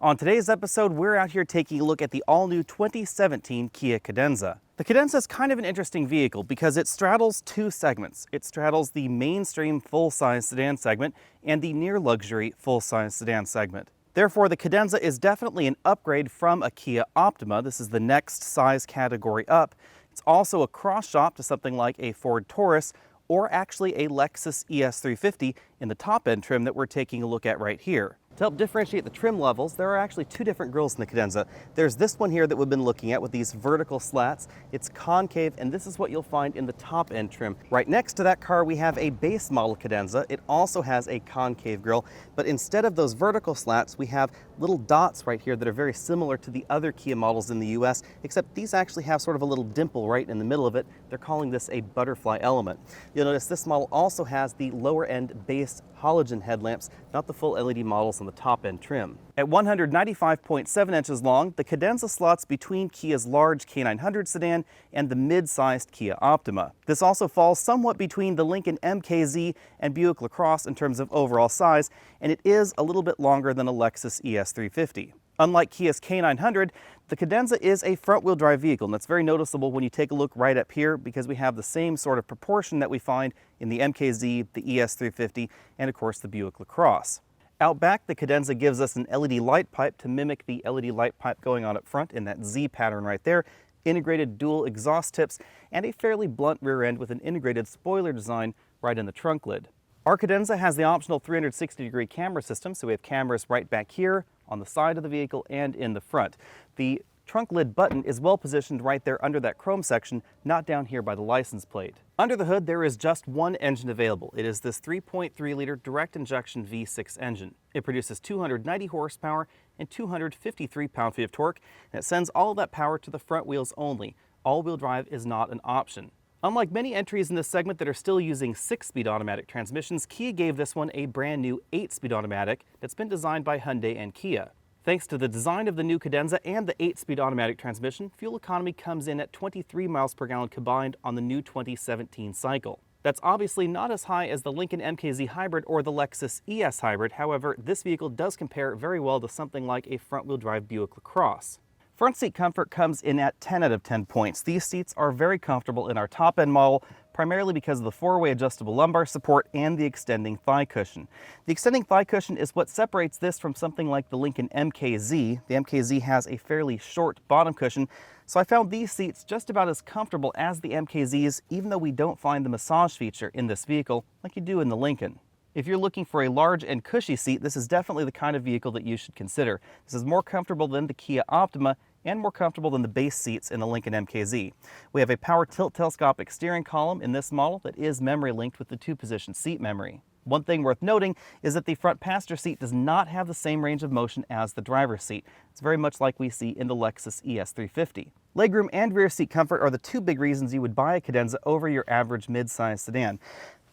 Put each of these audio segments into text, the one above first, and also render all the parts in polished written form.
On today's episode, we're out here taking a look at the all-new 2017 Kia Cadenza. The Cadenza is kind of an interesting vehicle because it straddles two segments. It straddles the mainstream full-size sedan segment and the near-luxury full-size sedan segment. Therefore, the Cadenza is definitely an upgrade from a Kia Optima. This is the next size category up. It's also a cross-shop to something like a Ford Taurus or actually a Lexus ES 350 in the top-end trim that we're taking a look at right here. To help differentiate the trim levels, there are actually two different grills in the Cadenza. There's this one here that we've been looking at with these vertical slats. It's concave, and this is what you'll find in the top-end trim. Right next to that car, we have a base model Cadenza. It also has a concave grille, but instead of those vertical slats, we have little dots right here that are very similar to the other Kia models in the US, except these actually have sort of a little dimple right in the middle of it. They're calling this a butterfly element. You'll notice this model also has the lower-end base halogen headlamps, not the full LED models on the top-end trim. At 195.7 inches long, the Cadenza slots between Kia's large K900 sedan and the mid-sized Kia Optima. This also falls somewhat between the Lincoln MKZ and Buick LaCrosse in terms of overall size, and it is a little bit longer than a Lexus ES 350. Unlike Kia's K900, the Cadenza is a front-wheel drive vehicle, and that's very noticeable when you take a look right up here because we have the same sort of proportion that we find in the MKZ, the ES 350, and of course the Buick LaCrosse. Out back, the Cadenza gives us an LED light pipe to mimic the LED light pipe going on up front in that Z pattern right there, integrated dual exhaust tips, and a fairly blunt rear end with an integrated spoiler design right in the trunk lid. Our Cadenza has the optional 360-degree camera system, so we have cameras right back here, on the side of the vehicle, and in the front. The trunk lid button is well positioned right there under that chrome section, not down here by the license plate. Under the hood, there is just one engine available. It is this 3.3-liter direct injection V6 engine. It produces 290 horsepower and 253 pound-feet of torque, and it sends all of that power to the front wheels only. All-wheel drive is not an option. Unlike many entries in this segment that are still using 6-speed automatic transmissions, Kia gave this one a brand new 8-speed automatic that's been designed by Hyundai and Kia. Thanks to the design of the new Cadenza and the 8-speed automatic transmission, fuel economy comes in at 23 miles per gallon combined on the new 2017 cycle. That's obviously not as high as the Lincoln MKZ Hybrid or the Lexus ES Hybrid. However, this vehicle does compare very well to something like a front-wheel drive Buick LaCrosse. Front seat comfort comes in at 10 out of 10 points. These seats are very comfortable in our top-end model, primarily because of the four-way adjustable lumbar support and the extending thigh cushion. The extending thigh cushion is what separates this from something like the Lincoln MKZ. The MKZ has a fairly short bottom cushion, so I found these seats just about as comfortable as the MKZs, even though we don't find the massage feature in this vehicle like you do in the Lincoln. If you're looking for a large and cushy seat, this is definitely the kind of vehicle that you should consider. This is more comfortable than the Kia Optima and more comfortable than the base seats in the Lincoln MKZ. We have a power tilt telescopic steering column in this model that is memory linked with the two-position seat memory. One thing worth noting is that the front passenger seat does not have the same range of motion as the driver's seat. It's very much like we see in the Lexus ES 350. Legroom and rear seat comfort are the two big reasons you would buy a Cadenza over your average mid-size sedan.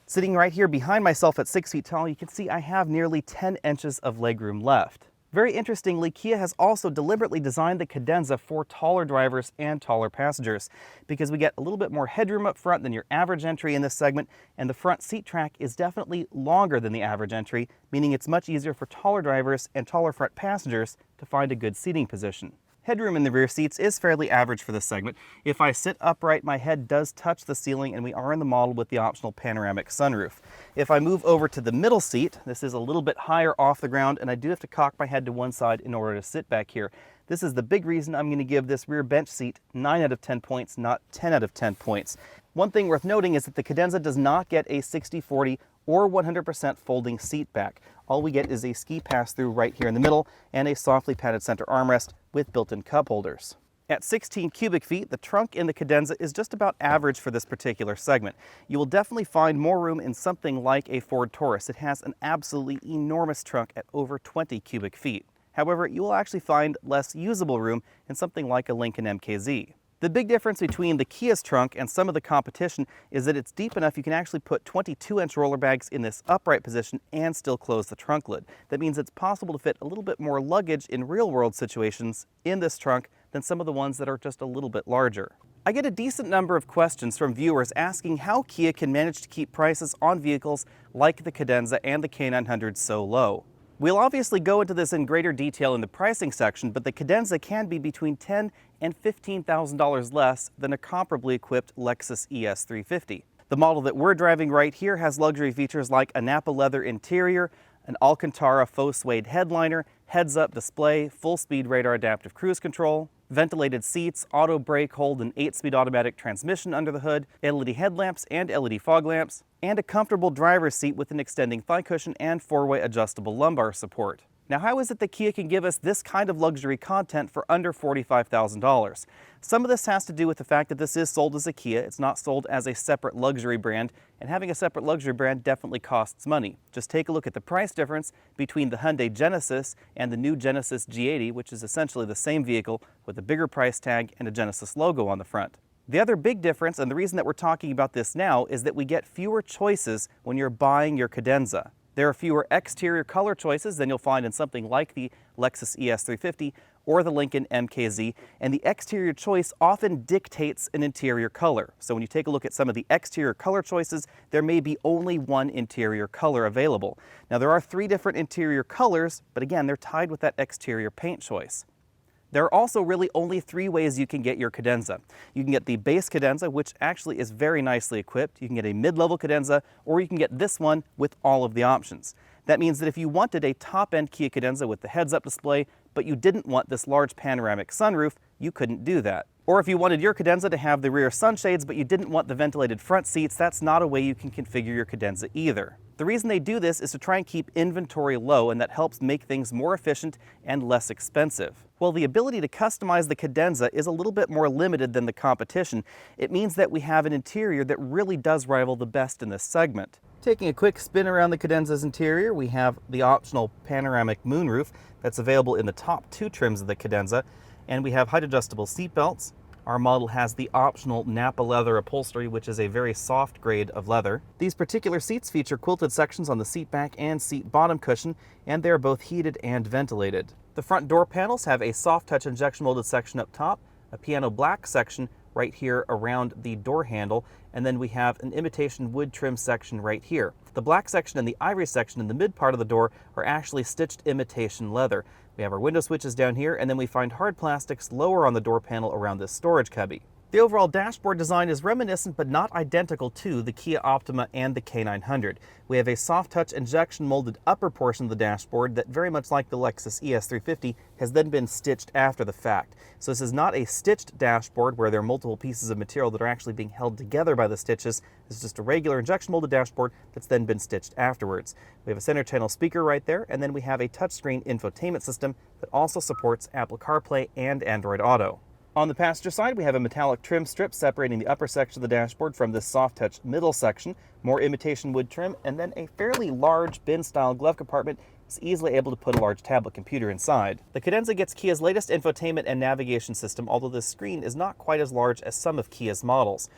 Sitting right here behind myself at 6 feet tall, you can see I have nearly 10 inches of legroom left. Very interestingly, Kia has also deliberately designed the Cadenza for taller drivers and taller passengers because we get a little bit more headroom up front than your average entry in this segment, and the front seat track is definitely longer than the average entry, meaning it's much easier for taller drivers and taller front passengers to find a good seating position. Headroom in the rear seats is fairly average for this segment. If I sit upright, my head does touch the ceiling, and we are in the model with the optional panoramic sunroof. If I move over to the middle seat, this is a little bit higher off the ground, and I do have to cock my head to one side in order to sit back here. This is the big reason I'm going to give this rear bench seat 9 out of 10 points, not 10 out of 10 points. One thing worth noting is that the Cadenza does not get a 60/40 or 100% folding seat back. All we get is a ski pass-through right here in the middle and a softly padded center armrest with built-in cup holders. At 16 cubic feet, the trunk in the Cadenza is just about average for this particular segment. You will definitely find more room in something like a Ford Taurus. It has an absolutely enormous trunk at over 20 cubic feet. However, you will actually find less usable room in something like a Lincoln MKZ. The big difference between the Kia's trunk and some of the competition is that it's deep enough you can actually put 22-inch roller bags in this upright position and still close the trunk lid. That means it's possible to fit a little bit more luggage in real-world situations in this trunk than some of the ones that are just a little bit larger. I get a decent number of questions from viewers asking how Kia can manage to keep prices on vehicles like the Cadenza and the K900 so low. We'll obviously go into this in greater detail in the pricing section, but the Cadenza can be between $10,000 and $15,000 less than a comparably equipped Lexus ES 350. The model that we're driving right here has luxury features like a Napa leather interior, an Alcantara faux suede headliner, heads-up display, full-speed radar adaptive cruise control, ventilated seats, auto brake hold, an 8-speed automatic transmission under the hood, LED headlamps and LED fog lamps, and a comfortable driver's seat with an extending thigh cushion and 4-way adjustable lumbar support. Now, how is it that Kia can give us this kind of luxury content for under $45,000? Some of this has to do with the fact that this is sold as a Kia. It's not sold as a separate luxury brand, and having a separate luxury brand definitely costs money. Just take a look at the price difference between the Hyundai Genesis and the new Genesis G80, which is essentially the same vehicle with a bigger price tag and a Genesis logo on the front. The other big difference, and the reason that we're talking about this now, is that we get fewer choices when you're buying your Cadenza. There are fewer exterior color choices than you'll find in something like the Lexus ES 350 or the Lincoln MKZ, and the exterior choice often dictates an interior color. So when you take a look at some of the exterior color choices, there may be only one interior color available. Now, there are 3 different interior colors, but again, they're tied with that exterior paint choice. There are also really only 3 ways you can get your Cadenza. You can get the base Cadenza, which actually is very nicely equipped. You can get a mid-level Cadenza, or you can get this one with all of the options. That means that if you wanted a top-end Kia Cadenza with the heads-up display, but you didn't want this large panoramic sunroof, you couldn't do that. Or if you wanted your Cadenza to have the rear sunshades, but you didn't want the ventilated front seats, that's not a way you can configure your Cadenza either. The reason they do this is to try and keep inventory low, and that helps make things more efficient and less expensive. While the ability to customize the Cadenza is a little bit more limited than the competition, it means that we have an interior that really does rival the best in this segment. Taking a quick spin around the Cadenza's interior, we have the optional panoramic moonroof that's available in the top 2 trims of the Cadenza, and we have height adjustable seat belts. Our model has the optional Napa leather upholstery, which is a very soft grade of leather. These particular seats feature quilted sections on the seat back and seat bottom cushion, and they are both heated and ventilated. The front door panels have a soft touch injection molded section up top, a piano black section right here around the door handle, and then we have an imitation wood trim section right here. The black section and the ivory section in the mid part of the door are actually stitched imitation leather. We have our window switches down here, and then we find hard plastics lower on the door panel around this storage cubby. The overall dashboard design is reminiscent but not identical to the Kia Optima and the K900. We have a soft-touch injection molded upper portion of the dashboard that, very much like the Lexus ES 350, has then been stitched after the fact. So this is not a stitched dashboard where there are multiple pieces of material that are actually being held together by the stitches. This is just a regular injection molded dashboard that's then been stitched afterwards. We have a center channel speaker right there, and then we have a touchscreen infotainment system that also supports Apple CarPlay and Android Auto. On the passenger side, we have a metallic trim strip separating the upper section of the dashboard from this soft-touch middle section, more imitation wood trim, and then a fairly large bin-style glove compartment is easily able to put a large tablet computer inside. The Cadenza gets Kia's latest infotainment and navigation system, although this screen is not quite as large as some of Kia's models.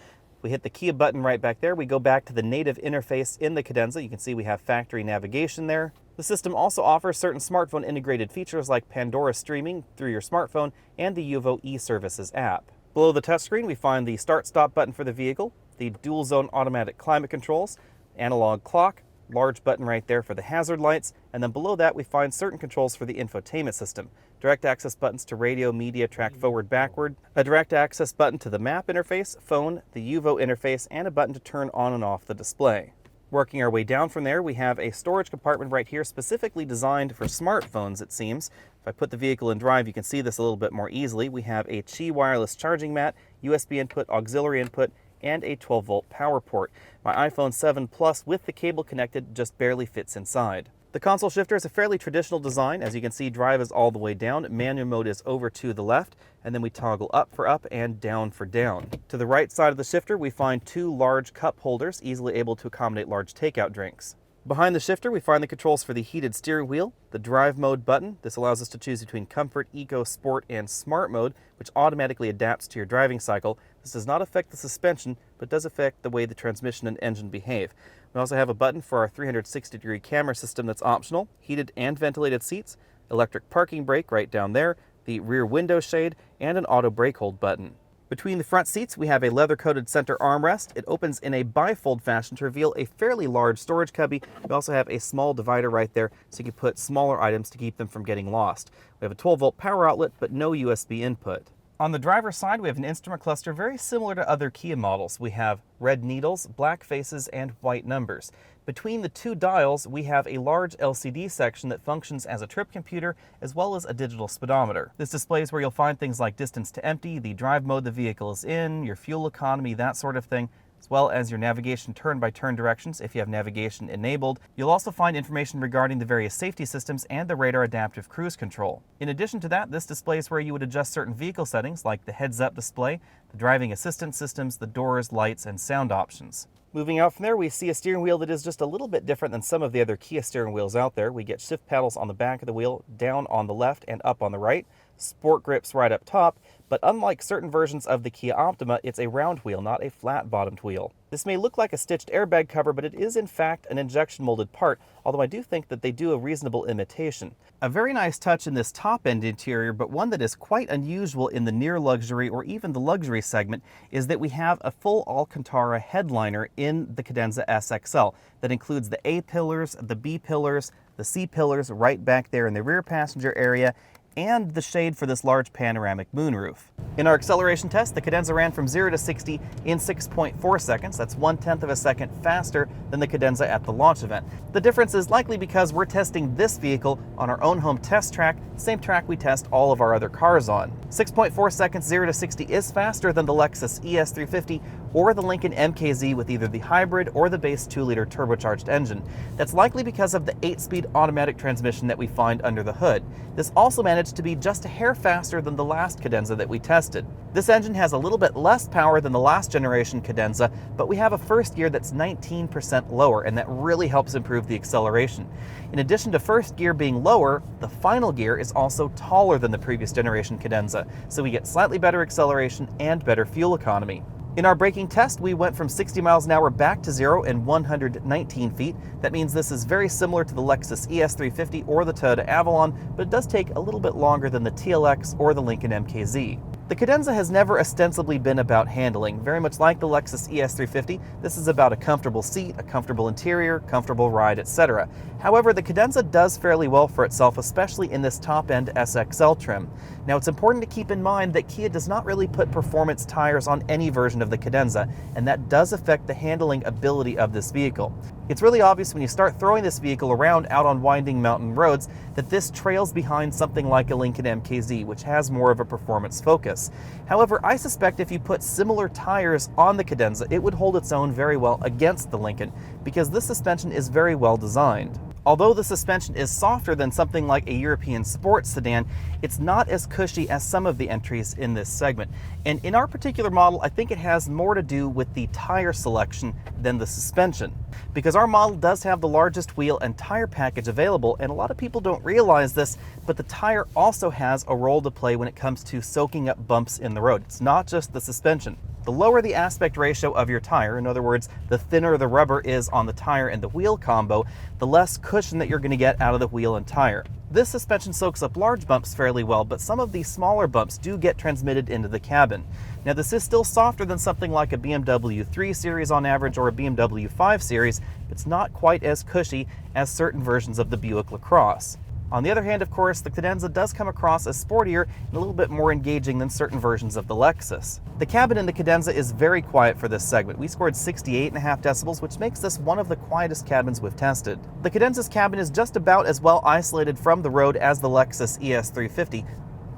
We hit the Kia button right back there. We go back to the native interface in the Cadenza. You can see we have factory navigation there. The system also offers certain smartphone integrated features like Pandora streaming through your smartphone and the Yuvo eServices app. Below the touchscreen, we find the start-stop button for the vehicle, the dual-zone automatic climate controls, analog clock, large button right there for the hazard lights, and then below that we find certain controls for the infotainment system. Direct access buttons to radio, media, track forward, backward, a direct access button to the map interface, phone, the Yuvo interface, and a button to turn on and off the display. Working our way down from there, we have a storage compartment right here specifically designed for smartphones, it seems. If I put the vehicle in drive, you can see this a little bit more easily. We have a Qi wireless charging mat, USB input, auxiliary input, and a 12-volt power port. My iPhone 7 Plus with the cable connected just barely fits inside. The console shifter is a fairly traditional design. As you can see, drive is all the way down, manual mode is over to the left, and then we toggle up for up and down for down. To the right side of the shifter, we find 2 large cup holders, easily able to accommodate large takeout drinks. Behind the shifter, we find the controls for the heated steering wheel, the drive mode button. This allows us to choose between comfort, eco, sport, and smart mode, which automatically adapts to your driving cycle. This does not affect the suspension, but does affect the way the transmission and engine behave. We also have a button for our 360-degree camera system that's optional, heated and ventilated seats, electric parking brake right down there, the rear window shade, and an auto brake hold button. Between the front seats, we have a leather-coated center armrest. It opens in a bifold fashion to reveal a fairly large storage cubby. We also have a small divider right there, so you can put smaller items to keep them from getting lost. We have a 12-volt power outlet, but no USB input. On the driver's side, we have an instrument cluster very similar to other Kia models. We have red needles, black faces, and white numbers. Between the two dials, we have a large LCD section that functions as a trip computer as well as a digital speedometer. This displays where you'll find things like distance to empty, the drive mode the vehicle is in, your fuel economy, that sort of thing, as well as your navigation turn-by-turn directions if you have navigation enabled. You'll also find information regarding the various safety systems and the radar adaptive cruise control. In addition to that, this displays where you would adjust certain vehicle settings like the heads-up display, the driving assistance systems, the doors, lights, and sound options. Moving out from there, we see a steering wheel that is just a little bit different than some of the other Kia steering wheels out there. We get shift paddles on the back of the wheel, down on the left and up on the right, sport grips right up top, but unlike certain versions of the Kia Optima, it's a round wheel, not a flat-bottomed wheel. This may look like a stitched airbag cover, but it is in fact an injection-molded part, although I do think that they do a reasonable imitation. A very nice touch in this top-end interior, but one that is quite unusual in the near luxury or even the luxury segment, is that we have a full Alcantara headliner in the Cadenza SXL that includes the A pillars, the B pillars, the C pillars right back there in the rear passenger area, and the shade for this large panoramic moonroof. In our acceleration test, the Cadenza ran from 0 to 60 in 6.4 seconds. That's 1/10 of a second faster than the Cadenza at the launch event. The difference is likely because we're testing this vehicle on our own home test track, same track we test all of our other cars on. 6.4 seconds 0 to 60 is faster than the Lexus ES 350 or the Lincoln MKZ with either the hybrid or the base 2-liter turbocharged engine. That's likely because of the 8-speed automatic transmission that we find under the hood. This also managed to be just a hair faster than the last Cadenza that we tested. This engine has a little bit less power than the last generation Cadenza, but we have a first gear that's 19% lower, and that really helps improve the acceleration. In addition to first gear being lower, the final gear is also taller than the previous generation Cadenza, so we get slightly better acceleration and better fuel economy. In our braking test, we went from 60 miles an hour back to 0 in 119 feet. That means this is very similar to the Lexus ES 350 or the Toyota Avalon, but it does take a little bit longer than the TLX or the Lincoln MKZ. The Cadenza has never ostensibly been about handling. Very much like the Lexus ES 350, this is about a comfortable seat, a comfortable interior, comfortable ride, etc. However, the Cadenza does fairly well for itself, especially in this top-end SXL trim. Now, it's important to keep in mind that Kia does not really put performance tires on any version of the Cadenza, and that does affect the handling ability of this vehicle. It's really obvious when you start throwing this vehicle around out on winding mountain roads that this trails behind something like a Lincoln MKZ, which has more of a performance focus. However, I suspect if you put similar tires on the Cadenza, it would hold its own very well against the Lincoln, because this suspension is very well designed. Although the suspension is softer than something like a European sports sedan, it's not as cushy as some of the entries in this segment. And in our particular model, I think it has more to do with the tire selection than the suspension. Because our model does have the largest wheel and tire package available, and a lot of people don't realize this, but the tire also has a role to play when it comes to soaking up bumps in the road. It's not just the suspension. The lower the aspect ratio of your tire, in other words, the thinner the rubber is on the tire and the wheel combo, the less cushion that you're going to get out of the wheel and tire. This suspension soaks up large bumps fairly well, but some of these smaller bumps do get transmitted into the cabin. Now, this is still softer than something like a BMW 3 Series on average or a BMW 5 Series, but it's not quite as cushy as certain versions of the Buick LaCrosse. On the other hand, of course, the Cadenza does come across as sportier and a little bit more engaging than certain versions of the Lexus. The cabin in the Cadenza is very quiet for this segment. We scored 68.5 decibels, which makes this one of the quietest cabins we've tested. The Cadenza's cabin is just about as well isolated from the road as the Lexus ES 350.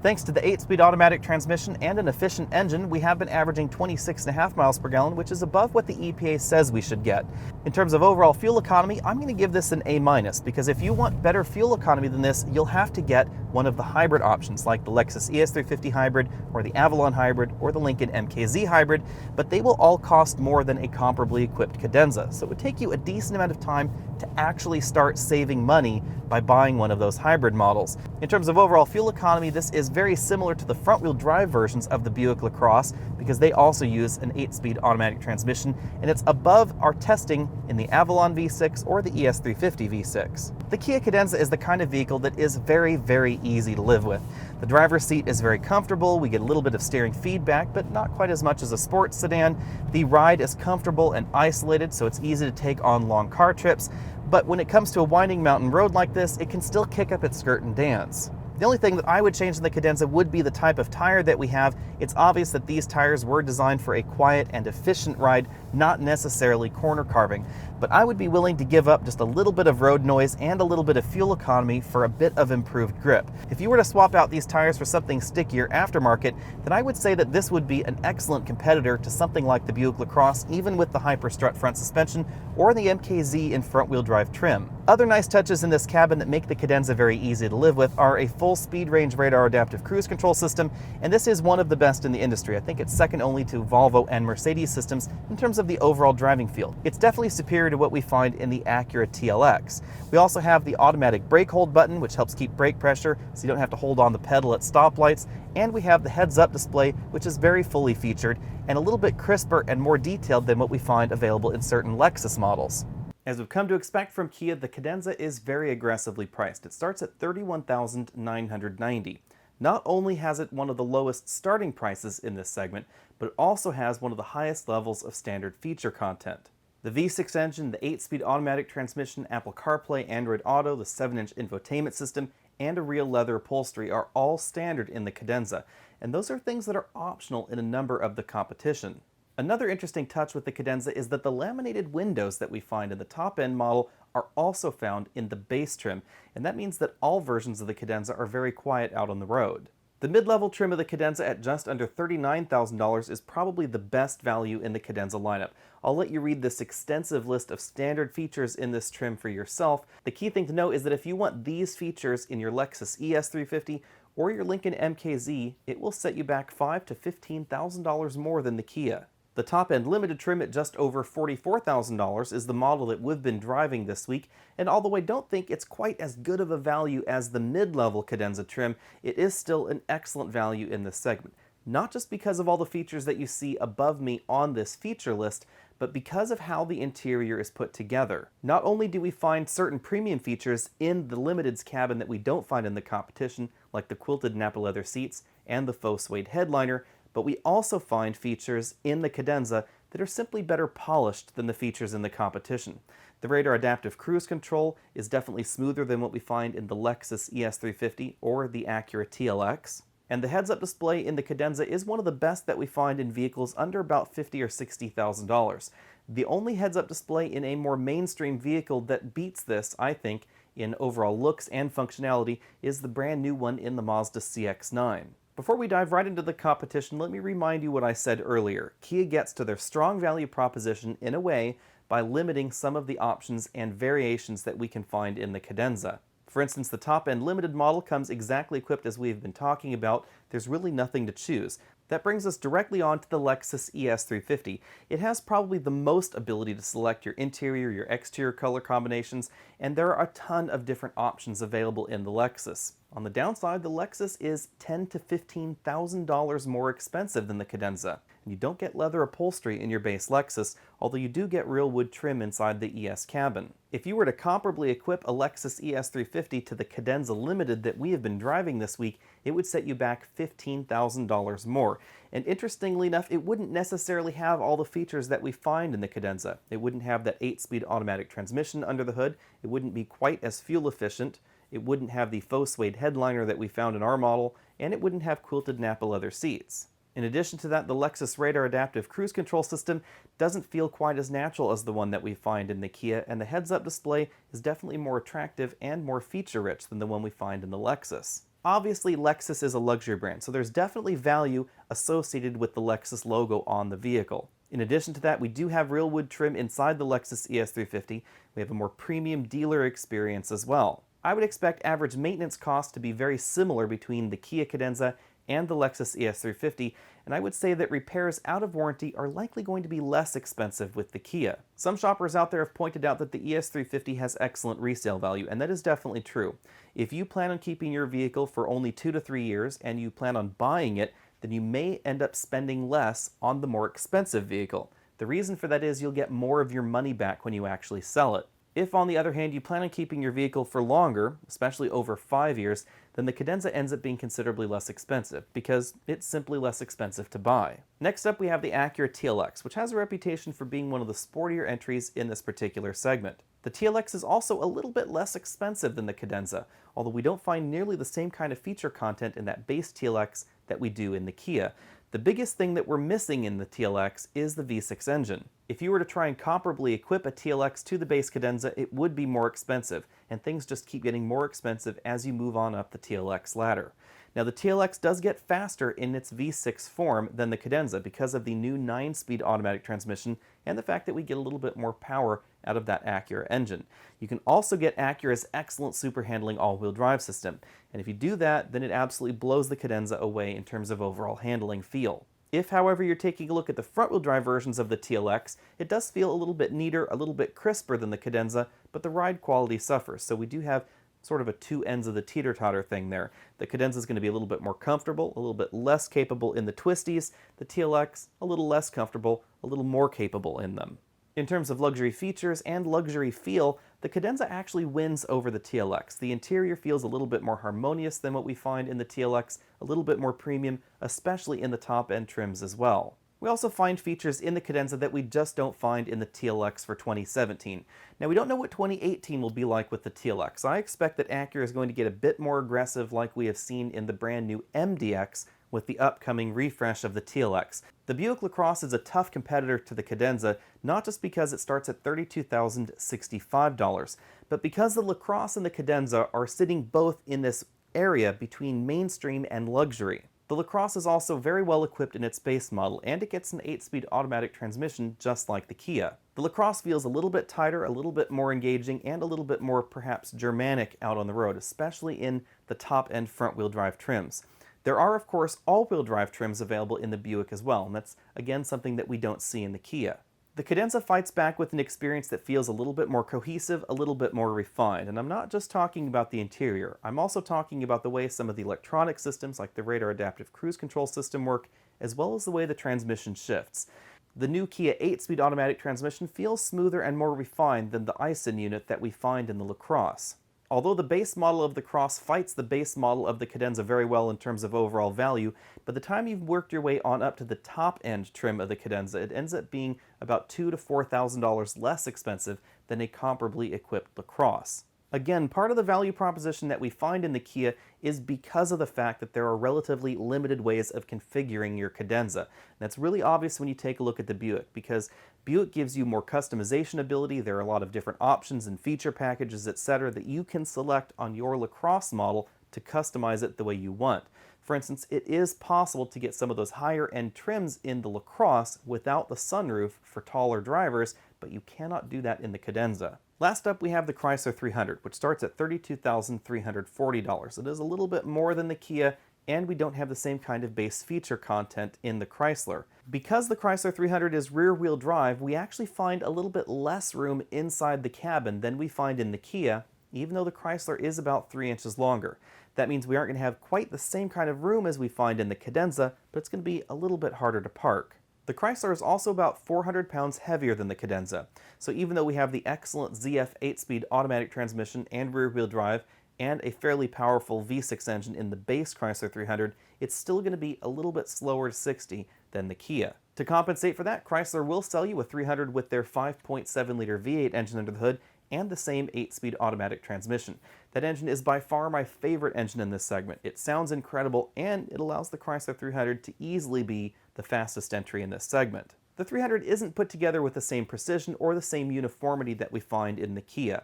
Thanks to the 8-speed automatic transmission and an efficient engine, we have been averaging 26.5 miles per gallon, which is above what the EPA says we should get. In terms of overall fuel economy, I'm going to give this an A-, because if you want better fuel economy than this, you'll have to get one of the hybrid options like the Lexus ES 350 hybrid or the Avalon hybrid or the Lincoln MKZ hybrid, but they will all cost more than a comparably equipped Cadenza, so it would take you a decent amount of time to actually start saving money by buying one of those hybrid models. In terms of overall fuel economy, this is very similar to the front-wheel drive versions of the Buick LaCrosse because they also use an 8-speed automatic transmission, and it's above our testing in the Avalon V6 or the ES 350 V6. The Kia Cadenza is the kind of vehicle that is very, very easy to live with. The driver's seat is very comfortable, we get a little bit of steering feedback, but not quite as much as a sports sedan. The ride is comfortable and isolated, so it's easy to take on long car trips, but when it comes to a winding mountain road like this, it can still kick up its skirt and dance. The only thing that I would change in the Cadenza would be the type of tire that we have. It's obvious that these tires were designed for a quiet and efficient ride, not necessarily corner carving. But I would be willing to give up just a little bit of road noise and a little bit of fuel economy for a bit of improved grip. If you were to swap out these tires for something stickier aftermarket, then I would say that this would be an excellent competitor to something like the Buick LaCrosse, even with the Hyperstrut front suspension or the MKZ in front-wheel drive trim. Other nice touches in this cabin that make the Cadenza very easy to live with are a full speed range radar adaptive cruise control system, and this is one of the best in the industry. I think it's second only to Volvo and Mercedes systems in terms of the overall driving feel. It's definitely superior to what we find in the Acura TLX. We also have the automatic brake hold button, which helps keep brake pressure so you don't have to hold on the pedal at stoplights, and we have the heads-up display, which is very fully featured and a little bit crisper and more detailed than what we find available in certain Lexus models. As we've come to expect from Kia, the Cadenza is very aggressively priced. It starts at $31,990. Not only has it one of the lowest starting prices in this segment, but it also has one of the highest levels of standard feature content. The V6 engine, the 8-speed automatic transmission, Apple CarPlay, Android Auto, the 7-inch infotainment system, and a real leather upholstery are all standard in the Cadenza, and those are things that are optional in a number of the competition. Another interesting touch with the Cadenza is that the laminated windows that we find in the top-end model are also found in the base trim, and that means that all versions of the Cadenza are very quiet out on the road. The mid-level trim of the Cadenza at just under $39,000 is probably the best value in the Cadenza lineup. I'll let you read this extensive list of standard features in this trim for yourself. The key thing to know is that if you want these features in your Lexus ES 350 or your Lincoln MKZ, it will set you back $5,000 to $15,000 more than the Kia. The top-end limited trim at just over $44,000 is the model that we've been driving this week, and although I don't think it's quite as good of a value as the mid-level Cadenza trim, it is still an excellent value in this segment. Not just because of all the features that you see above me on this feature list, but because of how the interior is put together. Not only do we find certain premium features in the Limited's cabin that we don't find in the competition, like the quilted Napa leather seats and the faux suede headliner, but we also find features in the Cadenza that are simply better polished than the features in the competition. The radar adaptive cruise control is definitely smoother than what we find in the Lexus ES 350 or the Acura TLX. And the heads-up display in the Cadenza is one of the best that we find in vehicles under about $50,000 or $60,000. The only heads-up display in a more mainstream vehicle that beats this, I think, in overall looks and functionality is the brand new one in the Mazda CX-9. Before we dive right into the competition, let me remind you what I said earlier. Kia gets to their strong value proposition in a way by limiting some of the options and variations that we can find in the Cadenza. For instance, the top-end limited model comes exactly equipped as we've been talking about. There's really nothing to choose. That brings us directly on to the Lexus ES 350. It has probably the most ability to select your interior, your exterior color combinations, and there are a ton of different options available in the Lexus. On the downside, the Lexus is $10,000 to $15,000 more expensive than the Cadenza. And you don't get leather upholstery in your base Lexus, although you do get real wood trim inside the ES cabin. If you were to comparably equip a Lexus ES 350 to the Cadenza Limited that we have been driving this week, it would set you back $15,000 more. And interestingly enough, it wouldn't necessarily have all the features that we find in the Cadenza. It wouldn't have that 8-speed automatic transmission under the hood, it wouldn't be quite as fuel efficient, it wouldn't have the faux suede headliner that we found in our model, and it wouldn't have quilted Napa leather seats. In addition to that, the Lexus radar adaptive cruise control system doesn't feel quite as natural as the one that we find in the Kia, and the heads-up display is definitely more attractive and more feature-rich than the one we find in the Lexus. Obviously, Lexus is a luxury brand, so there's definitely value associated with the Lexus logo on the vehicle. In addition to that, we do have real wood trim inside the Lexus ES 350. We have a more premium dealer experience as well. I would expect average maintenance costs to be very similar between the Kia Cadenza and the Lexus ES 350, and I would say that repairs out of warranty are likely going to be less expensive with the Kia. Some shoppers out there have pointed out that the ES 350 has excellent resale value, and that is definitely true. If you plan on keeping your vehicle for only 2 to 3 years and you plan on buying it, then you may end up spending less on the more expensive vehicle. The reason for that is you'll get more of your money back when you actually sell it. If, on the other hand, you plan on keeping your vehicle for longer, especially over 5 years, then the Cadenza ends up being considerably less expensive because it's simply less expensive to buy. Next up, we have the Acura TLX, which has a reputation for being one of the sportier entries in this particular segment. The TLX is also a little bit less expensive than the Cadenza, although we don't find nearly the same kind of feature content in that base TLX that we do in the Kia. The biggest thing that we're missing in the TLX is the V6 engine. If you were to try and comparably equip a TLX to the base Cadenza, it would be more expensive, and things just keep getting more expensive as you move on up the TLX ladder. Now, the TLX does get faster in its V6 form than the Cadenza because of the new 9-speed automatic transmission and the fact that we get a little bit more power out of that Acura engine. You can also get Acura's excellent super handling all-wheel drive system, and if you do that, then it absolutely blows the Cadenza away in terms of overall handling feel. If, however, you're taking a look at the front-wheel drive versions of the TLX, it does feel a little bit neater, a little bit crisper than the Cadenza, but the ride quality suffers, so we do have sort of a two ends of the teeter-totter thing there. The Cadenza is going to be a little bit more comfortable, a little bit less capable in the twisties. The TLX, a little less comfortable, a little more capable in them. In terms of luxury features and luxury feel, the Cadenza actually wins over the TLX. The interior feels a little bit more harmonious than what we find in the TLX, a little bit more premium, especially in the top-end trims as well. We also find features in the Cadenza that we just don't find in the TLX for 2017. Now, we don't know what 2018 will be like with the TLX. I expect that Acura is going to get a bit more aggressive like we have seen in the brand new MDX with the upcoming refresh of the TLX. The Buick LaCrosse is a tough competitor to the Cadenza, not just because it starts at $32,065, but because the LaCrosse and the Cadenza are sitting both in this area between mainstream and luxury. The LaCrosse is also very well equipped in its base model, and it gets an 8-speed automatic transmission just like the Kia. The LaCrosse feels a little bit tighter, a little bit more engaging, and a little bit more perhaps Germanic out on the road, especially in the top-end front-wheel drive trims. There are, of course, all-wheel drive trims available in the Buick as well, and that's, again, something that we don't see in the Kia. The Cadenza fights back with an experience that feels a little bit more cohesive, a little bit more refined, and I'm not just talking about the interior. I'm also talking about the way some of the electronic systems, like the radar adaptive cruise control system, work, as well as the way the transmission shifts. The new Kia 8-speed automatic transmission feels smoother and more refined than the Aisin unit that we find in the LaCrosse. Although the base model of the Cross fights the base model of the Cadenza very well in terms of overall value, by the time you've worked your way on up to the top-end trim of the Cadenza, it ends up being about $2,000 to $4,000 less expensive than a comparably equipped LaCrosse. Again, part of the value proposition that we find in the Kia is because of the fact that there are relatively limited ways of configuring your Cadenza. That's really obvious when you take a look at the Buick, because Buick gives you more customization ability. There are a lot of different options and feature packages, etc., that you can select on your LaCrosse model to customize it the way you want. For instance, it is possible to get some of those higher-end trims in the LaCrosse without the sunroof for taller drivers, but you cannot do that in the Cadenza. Last up, we have the Chrysler 300, which starts at $32,340. It is a little bit more than the Kia, and we don't have the same kind of base feature content in the Chrysler. Because the Chrysler 300 is rear-wheel drive, we actually find a little bit less room inside the cabin than we find in the Kia, even though the Chrysler is about 3 inches longer. That means we aren't going to have quite the same kind of room as we find in the Cadenza, but it's going to be a little bit harder to park. The Chrysler is also about 400 pounds heavier than the Cadenza, so even though we have the excellent ZF 8-speed automatic transmission and rear-wheel drive, and a fairly powerful V6 engine in the base Chrysler 300, it's still going to be a little bit slower to 60 than the Kia. To compensate for that, Chrysler will sell you a 300 with their 5.7-liter V8 engine under the hood and the same 8-speed automatic transmission. That engine is by far my favorite engine in this segment. It sounds incredible, and it allows the Chrysler 300 to easily be the fastest entry in this segment. The 300 isn't put together with the same precision or the same uniformity that we find in the Kia.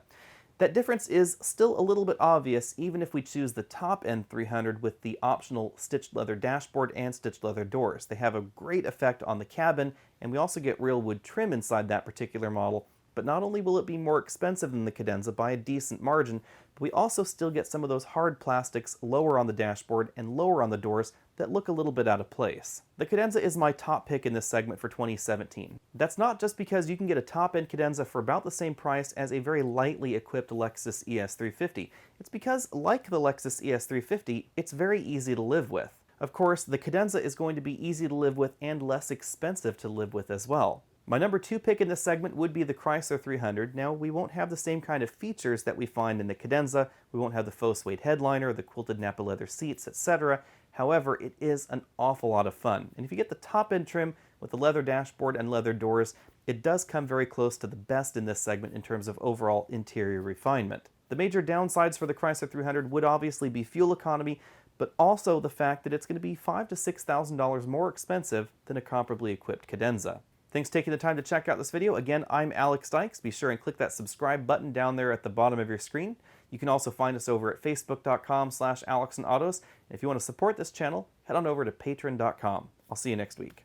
That difference is still a little bit obvious even if we choose the top-end 300 with the optional stitched leather dashboard and stitched leather doors. They have a great effect on the cabin, and we also get real wood trim inside that particular model. But not only will it be more expensive than the Cadenza by a decent margin, but we also still get some of those hard plastics lower on the dashboard and lower on the doors that look a little bit out of place. The Cadenza is my top pick in this segment for 2017. That's not just because you can get a top-end Cadenza for about the same price as a very lightly equipped Lexus ES350. It's because, like the Lexus ES350, it's very easy to live with. Of course, the Cadenza is going to be easy to live with and less expensive to live with as well. My number 2 pick in this segment would be the Chrysler 300. Now, we won't have the same kind of features that we find in the Cadenza. We won't have the faux suede headliner, the quilted Napa leather seats, etc. However, it is an awful lot of fun. And if you get the top-end trim with the leather dashboard and leather doors, it does come very close to the best in this segment in terms of overall interior refinement. The major downsides for the Chrysler 300 would obviously be fuel economy, but also the fact that it's going to be $5,000 to $6,000 more expensive than a comparably equipped Cadenza. Thanks for taking the time to check out this video. Again, I'm Alex Dykes. Be sure and click that subscribe button down there at the bottom of your screen. You can also find us over at facebook.com/AlexandAutos. If you want to support this channel, head on over to patreon.com. I'll see you next week.